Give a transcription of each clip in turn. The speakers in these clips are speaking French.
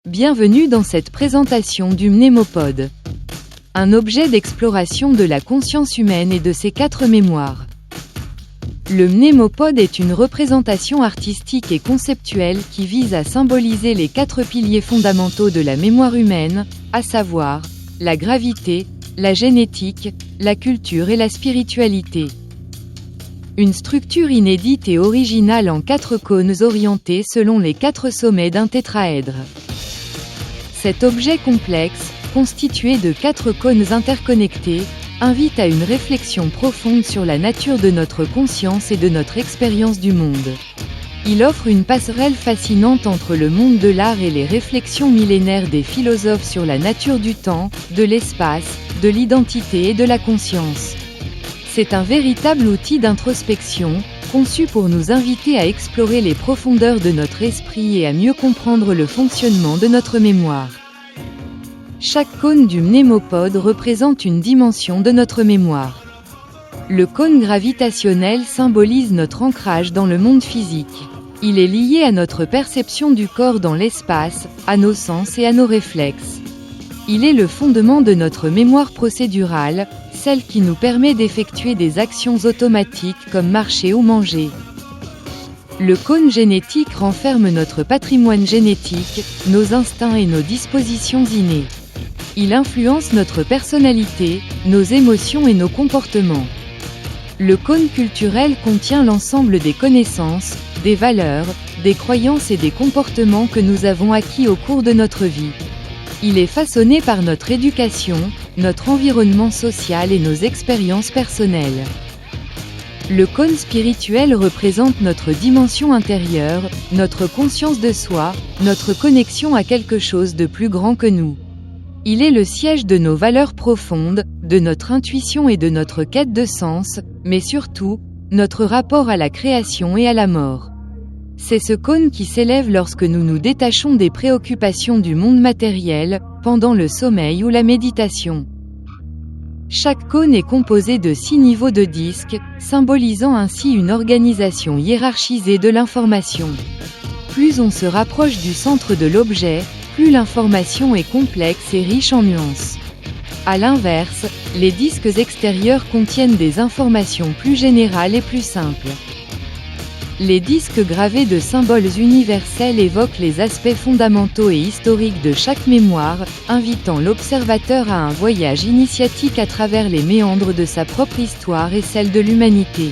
Bienvenue dans cette présentation du mnémopode. Un objet d'exploration de la conscience humaine et de ses 4 mémoires. Le mnémopode est une représentation artistique et conceptuelle qui vise à symboliser les 4 piliers fondamentaux de la mémoire humaine, à savoir, la gravité, la génétique, la culture et la spiritualité. Une structure inédite et originale en 4 cônes orientés selon les 4 sommets d'un tétraèdre. Cet objet complexe, constitué de 4 cônes interconnectés, invite à une réflexion profonde sur la nature de notre conscience et de notre expérience du monde. Il offre une passerelle fascinante entre le monde de l'art et les réflexions millénaires des philosophes sur la nature du temps, de l'espace, de l'identité et de la conscience. C'est un véritable outil d'introspection, conçu pour nous inviter à explorer les profondeurs de notre esprit et à mieux comprendre le fonctionnement de notre mémoire. Chaque cône du mnémopode représente une dimension de notre mémoire. Le cône gravitationnel symbolise notre ancrage dans le monde physique. Il est lié à notre perception du corps dans l'espace, à nos sens et à nos réflexes. Il est le fondement de notre mémoire procédurale, celle qui nous permet d'effectuer des actions automatiques comme marcher ou manger. Le cône génétique renferme notre patrimoine génétique, nos instincts et nos dispositions innées. Il influence notre personnalité, nos émotions et nos comportements. Le cône culturel contient l'ensemble des connaissances, des valeurs, des croyances et des comportements que nous avons acquis au cours de notre vie. Il est façonné par notre éducation, notre environnement social et nos expériences personnelles. Le cône spirituel représente notre dimension intérieure, notre conscience de soi, notre connexion à quelque chose de plus grand que nous. Il est le siège de nos valeurs profondes, de notre intuition et de notre quête de sens, mais surtout, notre rapport à la création et à la mort. C'est ce cône qui s'élève lorsque nous nous détachons des préoccupations du monde matériel, pendant le sommeil ou la méditation. Chaque cône est composé de 6 niveaux de disques, symbolisant ainsi une organisation hiérarchisée de l'information. Plus on se rapproche du centre de l'objet, plus l'information est complexe et riche en nuances. A l'inverse, les disques extérieurs contiennent des informations plus générales et plus simples. Les disques gravés de symboles universels évoquent les aspects fondamentaux et historiques de chaque mémoire, invitant l'observateur à un voyage initiatique à travers les méandres de sa propre histoire et celle de l'humanité.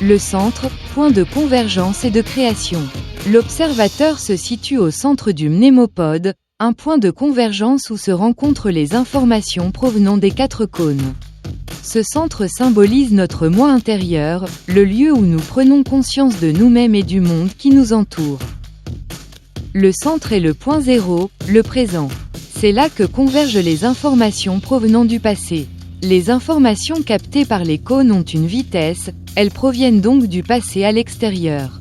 Le centre, point de convergence et de création. L'observateur se situe au centre du mnémopode, un point de convergence où se rencontrent les informations provenant des 4 cônes. Ce centre symbolise notre moi intérieur, le lieu où nous prenons conscience de nous-mêmes et du monde qui nous entoure. Le centre est le point zéro, le présent. C'est là que convergent les informations provenant du passé. Les informations captées par les cônes ont une vitesse, elles proviennent donc du passé à l'extérieur.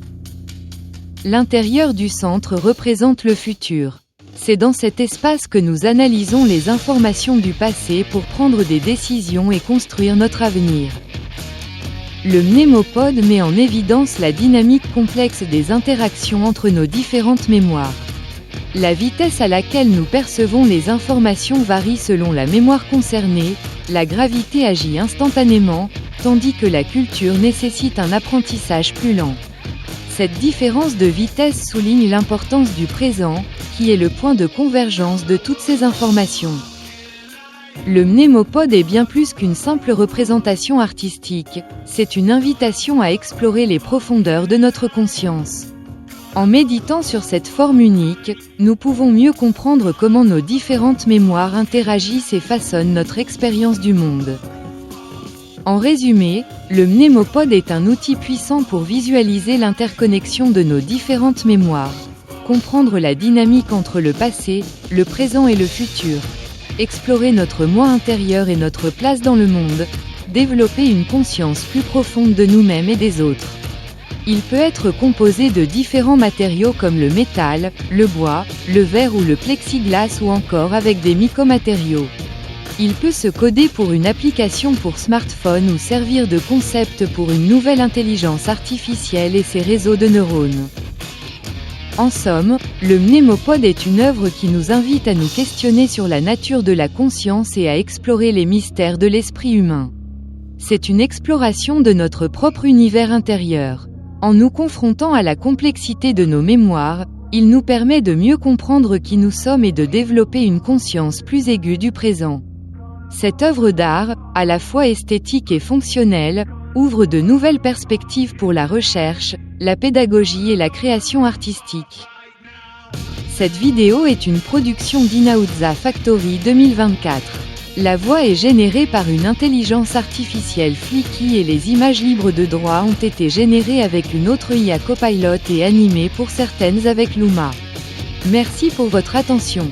L'intérieur du centre représente le futur. C'est dans cet espace que nous analysons les informations du passé pour prendre des décisions et construire notre avenir. Le mnémopode met en évidence la dynamique complexe des interactions entre nos différentes mémoires. La vitesse à laquelle nous percevons les informations varie selon la mémoire concernée, la gravité agit instantanément, tandis que la culture nécessite un apprentissage plus lent. Cette différence de vitesse souligne l'importance du présent, qui est le point de convergence de toutes ces informations. Le mnémopode est bien plus qu'une simple représentation artistique, c'est une invitation à explorer les profondeurs de notre conscience. En méditant sur cette forme unique, nous pouvons mieux comprendre comment nos différentes mémoires interagissent et façonnent notre expérience du monde. En résumé, le mnémopode est un outil puissant pour visualiser l'interconnexion de nos différentes mémoires, comprendre la dynamique entre le passé, le présent et le futur, explorer notre moi intérieur et notre place dans le monde, développer une conscience plus profonde de nous-mêmes et des autres. Il peut être composé de différents matériaux comme le métal, le bois, le verre ou le plexiglas ou encore avec des mycomatériaux. Il peut se coder pour une application pour smartphone ou servir de concept pour une nouvelle intelligence artificielle et ses réseaux de neurones. En somme, le Mnémopode est une œuvre qui nous invite à nous questionner sur la nature de la conscience et à explorer les mystères de l'esprit humain. C'est une exploration de notre propre univers intérieur. En nous confrontant à la complexité de nos mémoires, il nous permet de mieux comprendre qui nous sommes et de développer une conscience plus aiguë du présent. Cette œuvre d'art, à la fois esthétique et fonctionnelle, ouvre de nouvelles perspectives pour la recherche, la pédagogie et la création artistique. Cette vidéo est une production d'Inaudza Factory 2024. La voix est générée par une intelligence artificielle Flicky et les images libres de droit ont été générées avec une autre IA Copilot et animées pour certaines avec Luma. Merci pour votre attention.